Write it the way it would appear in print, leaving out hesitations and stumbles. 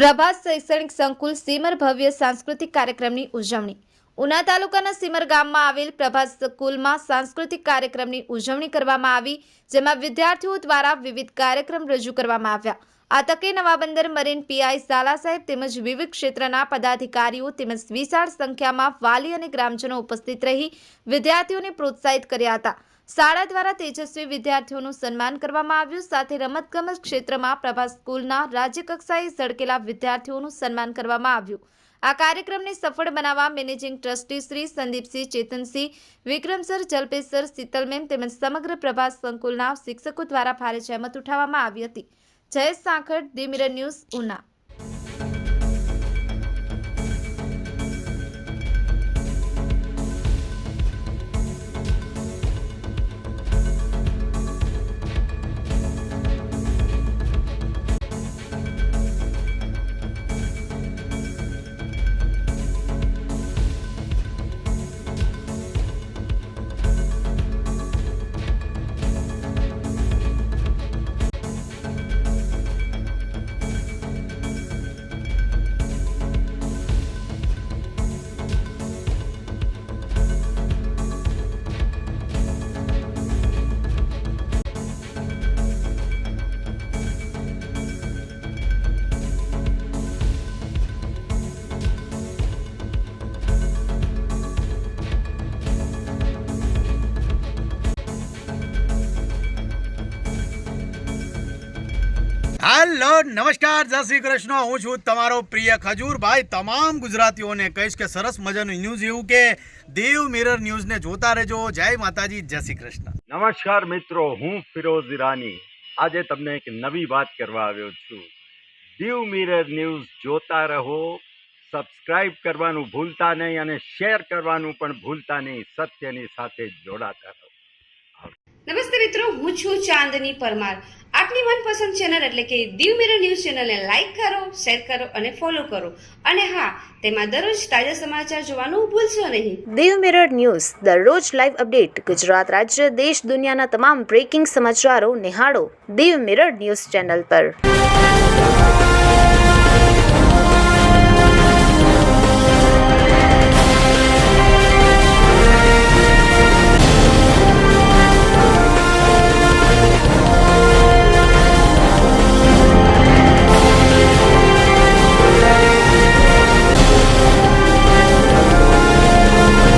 પ્રભાસ શૈક્ષણિક સંકુલ સીમર ભવ્ય સાંસ્કૃતિક કાર્યક્રમની ઉજવણી. ઉના તાલુકાના સીમર ગામમાં આવેલ પ્રભાસ સ્કૂલમાં સાંસ્કૃતિક કાર્યક્રમની ઉજવણી કરવામાં આવી, જેમાં વિદ્યાર્થીઓ દ્વારા વિવિધ કાર્યક્રમ રજૂ કરવામાં આવ્યા. આ તકે નવાબંદર મરીન પીઆઈ ઝાલા સાહેબ તેમજ વિવિધ ક્ષેત્રના પદાધિકારીઓ તેમજ વિશાળ સંખ્યામાં વાલી અને ગ્રામજનો ઉપસ્થિત રહી વિદ્યાર્થીઓને પ્રોત્સાહિત કર્યા હતા. શાળા દ્વારા તેજસ્વી વિદ્યાર્થીઓનું સન્માન કરવામાં આવ્યું. સાથે રમતગમત ક્ષેત્રમાં પ્રભાસ સ્કૂલના રાજ્યકક્ષાએ ઝળકેલા વિદ્યાર્થીઓનું સન્માન કરવામાં આવ્યું. આ કાર્યક્રમને સફળ બનાવવા મેનેજિંગ ટ્રસ્ટી શ્રી સંદીપસિંહ, ચેતનસિંહ, વિક્રમસર, જલ્પેસર, શીતલમેમ તેમજ સમગ્ર પ્રભાસ સંકુલના શિક્ષકો દ્વારા ભારે જહેમત ઉઠાવવામાં આવી હતી. Jayesh Sankhad, the mirror news, Una. Hello, નમસ્કાર, જય શ્રી કૃષ્ણ. હું છું તમારો પ્રિય ખજૂરભાઈ. તમામ ગુજરાતીઓને કહીશ કે સરસ મજાનું ન્યૂઝ એવું કે દેવ મિરર ન્યૂઝને જોતા રહેજો. જય માતાજી, જય શ્રી કૃષ્ણ. નમસ્કાર મિત્રો, હું ફિરોઝ ઈરાની આજે તમને એક નવી વાત કરવા આવ્યો છું. દેવ મિરર ન્યૂઝ જોતા રહો, સબસ્ક્રાઇબ કરવાનું ભૂલતા નહીં અને શેર કરવાનું પણ ભૂલતા નહીં. સત્યની સાથે જોડાતા રહો. નમસ્તે મિત્રો, હું છું ચાંદની પરમાર. આપની મનપસંદ ચેનલ એટલે કે દીવ મિરર ન્યૂઝ ચેનલને લાઈક કરો, શેર કરો અને ફોલો કરો. અને હા, તેમાં દરરોજ તાજા સમાચાર જોવાનું ભૂલશો નહીં. દીવ મિરર ન્યૂઝ દરરોજ લાઈવ અપડેટ ગુજરાત રાજ્ય, દેશ, દુનિયાના તમામ બ્રેકિંગ સમાચારો નિહાળો દીવ મિરર ન્યૂઝ ચેનલ પર.